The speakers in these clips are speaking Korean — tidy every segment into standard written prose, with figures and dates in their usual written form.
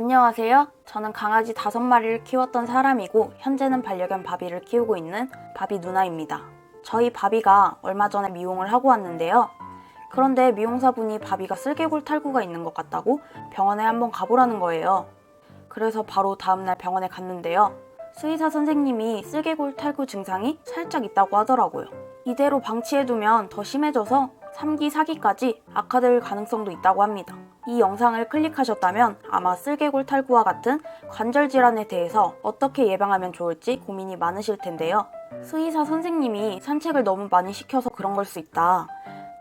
안녕하세요. 저는 강아지 5마리를 키웠던 사람이고 현재는 반려견 바비를 키우고 있는 바비 누나입니다. 저희 바비가 얼마 전에 미용을 하고 왔는데요. 그런데 미용사분이 바비가 쓸개골 탈구가 있는 것 같다고 병원에 한번 가보라는 거예요. 그래서 바로 다음날 병원에 갔는데요. 수의사 선생님이 쓸개골 탈구 증상이 살짝 있다고 하더라고요. 이대로 방치해두면 더 심해져서 3기, 4기까지 악화될 가능성도 있다고 합니다. 이 영상을 클릭하셨다면 아마 쓸개골 탈구와 같은 관절 질환에 대해서 어떻게 예방하면 좋을지 고민이 많으실 텐데요. 수의사 선생님이 산책을 너무 많이 시켜서 그런 걸 수 있다.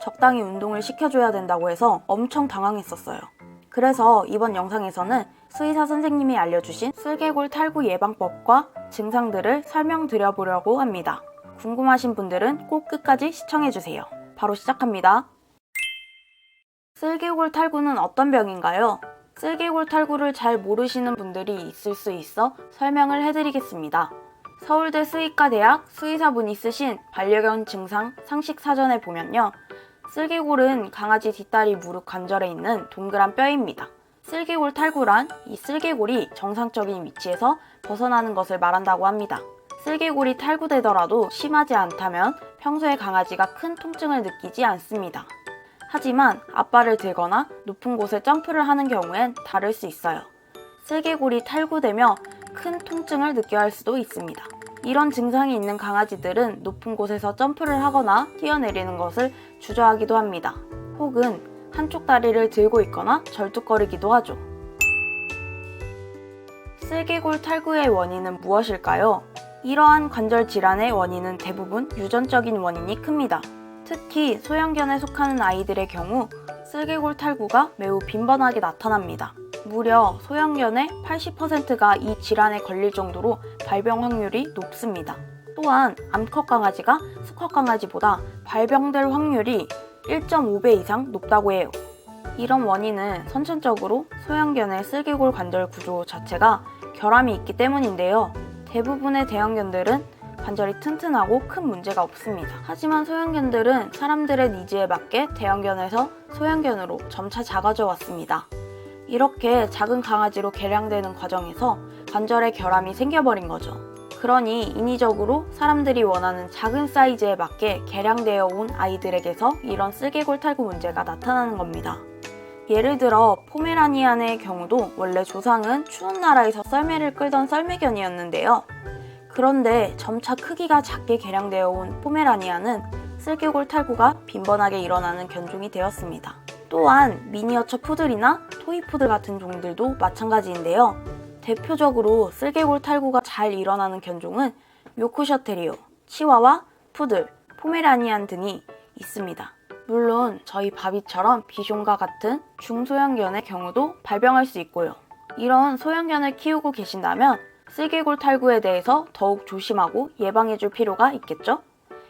적당히 운동을 시켜줘야 된다고 해서 엄청 당황했었어요. 그래서 이번 영상에서는 수의사 선생님이 알려주신 쓸개골 탈구 예방법과 증상들을 설명드려보려고 합니다. 궁금하신 분들은 꼭 끝까지 시청해주세요. 바로 시작합니다. 쓸개골 탈구는 어떤 병인가요? 쓸개골 탈구를 잘 모르시는 분들이 있을 수 있어 설명을 해드리겠습니다. 서울대 수의과대학 수의사분이 쓰신 반려견 증상 상식 사전에 보면요. 쓸개골은 강아지 뒷다리 무릎 관절에 있는 동그란 뼈입니다. 쓸개골 탈구란 이 쓸개골이 정상적인 위치에서 벗어나는 것을 말한다고 합니다. 쓸개골이 탈구되더라도 심하지 않다면 평소에 강아지가 큰 통증을 느끼지 않습니다. 하지만 앞발을 들거나 높은 곳에 점프를 하는 경우엔 다를 수 있어요. 쓸개골이 탈구되며 큰 통증을 느껴야 할 수도 있습니다. 이런 증상이 있는 강아지들은 높은 곳에서 점프를 하거나 뛰어내리는 것을 주저하기도 합니다. 혹은 한쪽 다리를 들고 있거나 절뚝거리기도 하죠. 쓸개골 탈구의 원인은 무엇일까요? 이러한 관절 질환의 원인은 대부분 유전적인 원인이 큽니다. 특히 소형견에 속하는 아이들의 경우 쓸개골 탈구가 매우 빈번하게 나타납니다. 무려 소형견의 80%가 이 질환에 걸릴 정도로 발병 확률이 높습니다. 또한 암컷 강아지가 수컷 강아지보다 발병될 확률이 1.5배 이상 높다고 해요. 이런 원인은 선천적으로 소형견의 쓸개골 관절 구조 자체가 결함이 있기 때문인데요. 대부분의 대형견들은 관절이 튼튼하고 큰 문제가 없습니다. 하지만 소형견들은 사람들의 니즈에 맞게 대형견에서 소형견으로 점차 작아져 왔습니다. 이렇게 작은 강아지로 개량되는 과정에서 관절에 결함이 생겨버린 거죠. 그러니 인위적으로 사람들이 원하는 작은 사이즈에 맞게 개량되어 온 아이들에게서 이런 쓸개골 탈구 문제가 나타나는 겁니다. 예를 들어 포메라니안의 경우도 원래 조상은 추운 나라에서 썰매를 끌던 썰매견이었는데요. 그런데 점차 크기가 작게 개량되어 온 포메라니안은 쓸개골 탈구가 빈번하게 일어나는 견종이 되었습니다. 또한 미니어처 푸들이나 토이푸들 같은 종들도 마찬가지인데요. 대표적으로 쓸개골 탈구가 잘 일어나는 견종은 요크셔 테리어, 치와와, 푸들, 포메라니안 등이 있습니다. 물론 저희 바비처럼 비숑과 같은 중소형견의 경우도 발병할 수 있고요. 이런 소형견을 키우고 계신다면 쓸개골 탈구에 대해서 더욱 조심하고 예방해줄 필요가 있겠죠?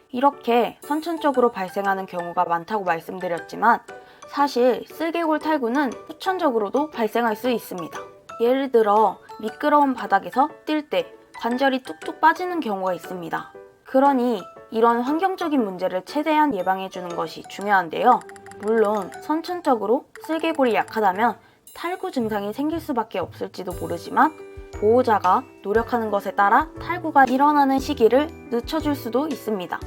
이렇게 선천적으로 발생하는 경우가 많다고 말씀드렸지만 사실 쓸개골 탈구는 후천적으로도 발생할 수 있습니다. 예를 들어 미끄러운 바닥에서 뛸 때 관절이 뚝뚝 빠지는 경우가 있습니다. 그러니 이런 환경적인 문제를 최대한 예방해주는 것이 중요한데요. 물론 선천적으로 쓸개골이 약하다면 탈구 증상이 생길 수밖에 없을지도 모르지만 보호자가 노력하는 것에 따라 탈구가 일어나는 시기를 늦춰줄 수도 있습니다.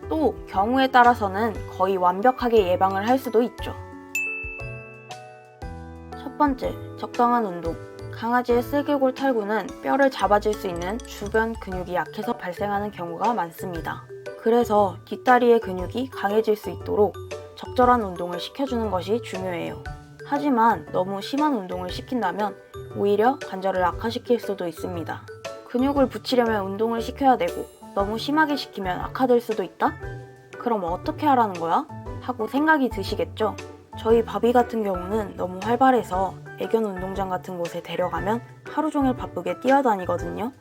또 경우에 따라서는 거의 완벽하게 예방을 할 수도 있죠. 첫 번째, 적당한 운동. 강아지의 쓸개골 탈구는 뼈를 잡아줄 수 있는 주변 근육이 약해서 발생하는 경우가 많습니다. 그래서 뒷다리의 근육이 강해질 수 있도록 적절한 운동을 시켜주는 것이 중요해요. 하지만 너무 심한 운동을 시킨다면 오히려 관절을 악화시킬 수도 있습니다. 근육을 붙이려면 운동을 시켜야 되고 너무 심하게 시키면 악화될 수도 있다? 그럼 어떻게 하라는 거야? 하고 생각이 드시겠죠? 저희 바비 같은 경우는 너무 활발해서 애견 운동장 같은 곳에 데려가면 하루 종일 바쁘게 뛰어다니거든요.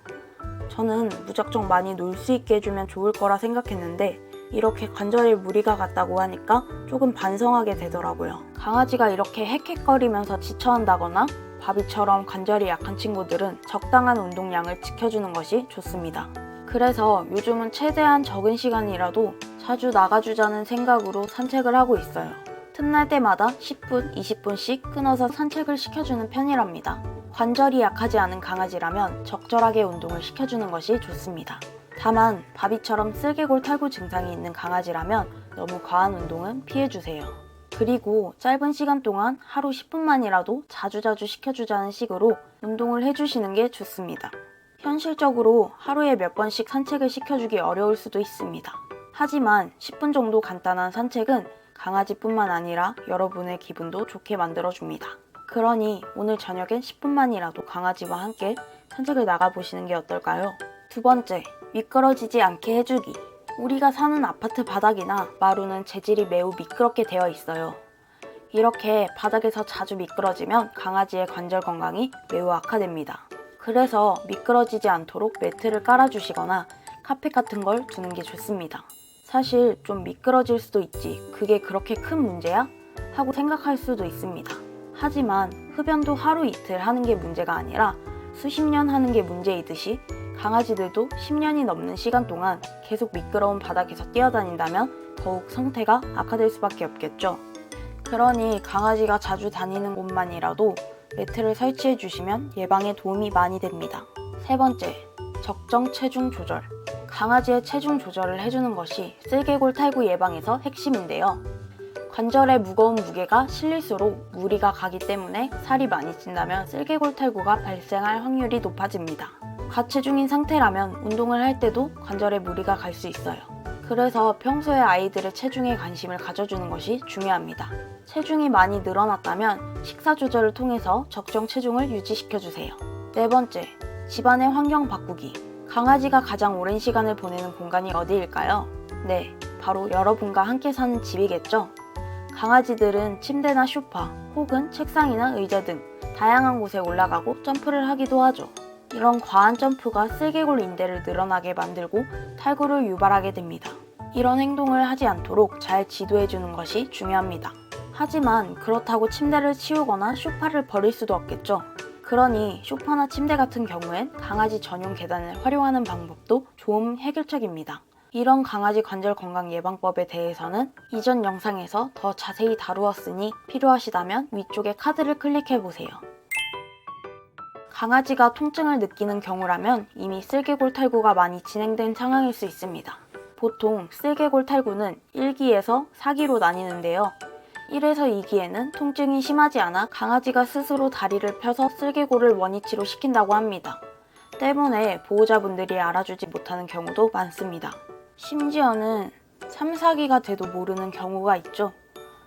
저는 무작정 많이 놀 수 있게 해주면 좋을 거라 생각했는데 이렇게 관절에 무리가 갔다고 하니까 조금 반성하게 되더라고요. 강아지가 이렇게 헥헥거리면서 지쳐한다거나 바비처럼 관절이 약한 친구들은 적당한 운동량을 지켜주는 것이 좋습니다. 그래서 요즘은 최대한 적은 시간이라도 자주 나가주자는 생각으로 산책을 하고 있어요. 틈날 때마다 10분, 20분씩 끊어서 산책을 시켜주는 편이랍니다. 관절이 약하지 않은 강아지라면 적절하게 운동을 시켜주는 것이 좋습니다. 다만 바비처럼 쓸개골 탈구 증상이 있는 강아지라면 너무 과한 운동은 피해주세요. 그리고 짧은 시간 동안 하루 10분만이라도 자주자주 시켜주자는 식으로 운동을 해주시는 게 좋습니다. 현실적으로 하루에 몇 번씩 산책을 시켜주기 어려울 수도 있습니다. 하지만 10분 정도 간단한 산책은 강아지뿐만 아니라 여러분의 기분도 좋게 만들어줍니다. 그러니 오늘 저녁엔 10분만이라도 강아지와 함께 산책을 나가보시는 게 어떨까요? 두 번째, 미끄러지지 않게 해주기. 우리가 사는 아파트 바닥이나 마루는 재질이 매우 미끄럽게 되어 있어요. 이렇게 바닥에서 자주 미끄러지면 강아지의 관절 건강이 매우 악화됩니다. 그래서 미끄러지지 않도록 매트를 깔아주시거나 카펫 같은 걸 두는 게 좋습니다. 사실 좀 미끄러질 수도 있지, 그게 그렇게 큰 문제야? 하고 생각할 수도 있습니다. 하지만 흡연도 하루 이틀 하는 게 문제가 아니라 수십 년 하는 게 문제이듯이 강아지들도 10년이 넘는 시간 동안 계속 미끄러운 바닥에서 뛰어다닌다면 더욱 상태가 악화될 수밖에 없겠죠. 그러니 강아지가 자주 다니는 곳만이라도 매트를 설치해 주시면 예방에 도움이 많이 됩니다. 세 번째, 적정 체중 조절. 강아지의 체중 조절을 해주는 것이 쓸개골 탈구 예방에서 핵심인데요. 관절의 무거운 무게가 실릴수록 무리가 가기 때문에 살이 많이 찐다면 쓸개골 탈구가 발생할 확률이 높아집니다. 과체중인 상태라면 운동을 할 때도 관절에 무리가 갈 수 있어요. 그래서 평소에 아이들의 체중에 관심을 가져주는 것이 중요합니다. 체중이 많이 늘어났다면 식사 조절을 통해서 적정 체중을 유지시켜주세요. 네 번째, 집안의 환경 바꾸기. 강아지가 가장 오랜 시간을 보내는 공간이 어디일까요? 네, 바로 여러분과 함께 사는 집이겠죠? 강아지들은 침대나 소파 혹은 책상이나 의자 등 다양한 곳에 올라가고 점프를 하기도 하죠. 이런 과한 점프가 쓸개골 인대를 늘어나게 만들고 탈구를 유발하게 됩니다. 이런 행동을 하지 않도록 잘 지도해주는 것이 중요합니다. 하지만 그렇다고 침대를 치우거나 소파를 버릴 수도 없겠죠. 그러니 소파나 침대 같은 경우엔 강아지 전용 계단을 활용하는 방법도 좋은 해결책입니다. 이런 강아지 관절 건강 예방법에 대해서는 이전 영상에서 더 자세히 다루었으니 필요하시다면 위쪽에 카드를 클릭해보세요. 강아지가 통증을 느끼는 경우라면 이미 쓸개골 탈구가 많이 진행된 상황일 수 있습니다. 보통 쓸개골 탈구는 1기에서 4기로 나뉘는데요. 1에서 2기에는 통증이 심하지 않아 강아지가 스스로 다리를 펴서 쓸개골을 원위치로 시킨다고 합니다. 때문에 보호자분들이 알아주지 못하는 경우도 많습니다. 심지어는 3, 4기가 돼도 모르는 경우가 있죠.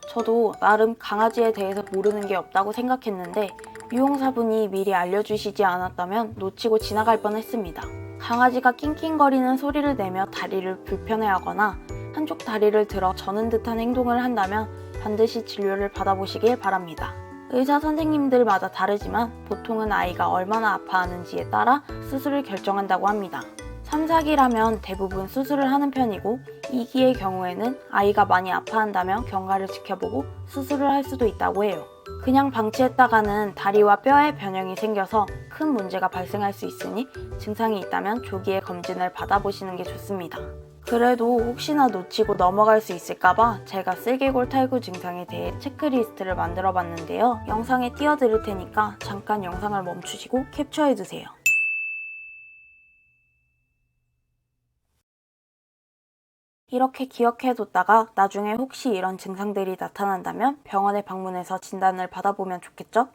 저도 나름 강아지에 대해서 모르는 게 없다고 생각했는데 유용사분이 미리 알려주시지 않았다면 놓치고 지나갈 뻔했습니다. 강아지가 낑낑거리는 소리를 내며 다리를 불편해하거나 한쪽 다리를 들어 저는 듯한 행동을 한다면 반드시 진료를 받아보시길 바랍니다. 의사 선생님들마다 다르지만 보통은 아이가 얼마나 아파하는지에 따라 수술을 결정한다고 합니다. 3, 4기라면 대부분 수술을 하는 편이고 2기의 경우에는 아이가 많이 아파한다면 경과를 지켜보고 수술을 할 수도 있다고 해요. 그냥 방치했다가는 다리와 뼈에 변형이 생겨서 큰 문제가 발생할 수 있으니 증상이 있다면 조기에 검진을 받아보시는 게 좋습니다. 그래도 혹시나 놓치고 넘어갈 수 있을까봐 제가 쓸개골 탈구 증상에 대해 체크리스트를 만들어 봤는데요. 영상에 띄워드릴 테니까 잠깐 영상을 멈추시고 캡처해두세요. 이렇게 기억해뒀다가 나중에 혹시 이런 증상들이 나타난다면 병원에 방문해서 진단을 받아보면 좋겠죠?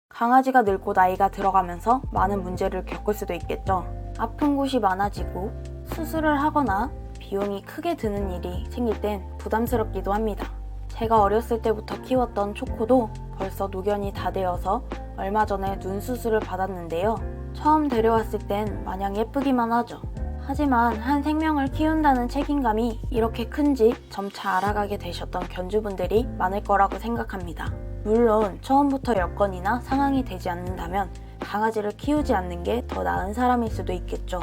강아지가 늙고 나이가 들어가면서 많은 문제를 겪을 수도 있겠죠. 아픈 곳이 많아지고 수술을 하거나 비용이 크게 드는 일이 생길 땐 부담스럽기도 합니다. 제가 어렸을 때부터 키웠던 초코도 벌써 노견이 다 되어서 얼마 전에 눈 수술을 받았는데요. 처음 데려왔을 땐 마냥 예쁘기만 하죠. 하지만 한 생명을 키운다는 책임감이 이렇게 큰지 점차 알아가게 되셨던 견주분들이 많을 거라고 생각합니다. 물론 처음부터 여건이나 상황이 되지 않는다면 강아지를 키우지 않는 게 더 나은 사람일 수도 있겠죠.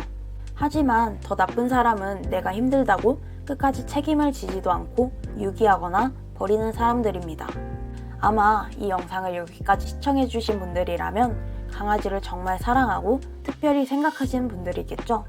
하지만 더 나쁜 사람은 내가 힘들다고 끝까지 책임을 지지도 않고 유기하거나 버리는 사람들입니다. 아마 이 영상을 여기까지 시청해주신 분들이라면 강아지를 정말 사랑하고 특별히 생각하시는 분들이겠죠.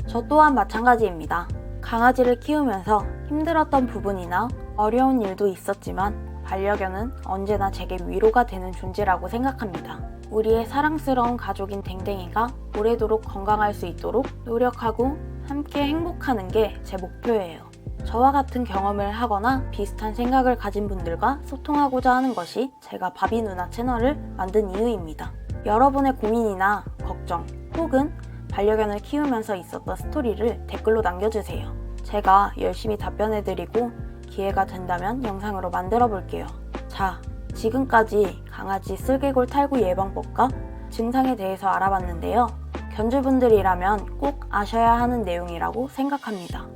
저 또한 마찬가지입니다. 강아지를 키우면서 힘들었던 부분이나 어려운 일도 있었지만 반려견은 언제나 제게 위로가 되는 존재라고 생각합니다. 우리의 사랑스러운 가족인 댕댕이가 오래도록 건강할 수 있도록 노력하고 함께 행복하는 게 제 목표예요. 저와 같은 경험을 하거나 비슷한 생각을 가진 분들과 소통하고자 하는 것이 제가 바비 누나 채널을 만든 이유입니다. 여러분의 고민이나 걱정 혹은 반려견을 키우면서 있었던 스토리를 댓글로 남겨주세요. 제가 열심히 답변해드리고 기회가 된다면 영상으로 만들어 볼게요. 자, 지금까지 강아지 슬개골 탈구 예방법과 증상에 대해서 알아봤는데요. 견주분들이라면 꼭 아셔야 하는 내용이라고 생각합니다.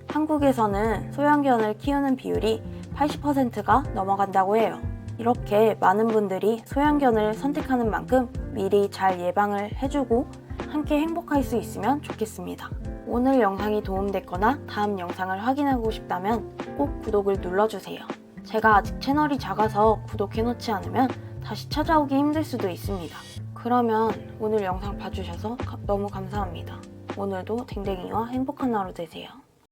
한국에서는 소형견을 키우는 비율이 80%가 넘어간다고 해요. 이렇게 많은 분들이 소형견을 선택하는 만큼 미리 잘 예방을 해주고 함께 행복할 수 있으면 좋겠습니다. 오늘 영상이 도움됐거나 다음 영상을 확인하고 싶다면 꼭 구독을 눌러주세요. 제가 아직 채널이 작아서 구독해놓지 않으면 다시 찾아오기 힘들 수도 있습니다. 그러면 오늘 영상 봐주셔서 너무 감사합니다. 오늘도 댕댕이와 행복한 하루 되세요.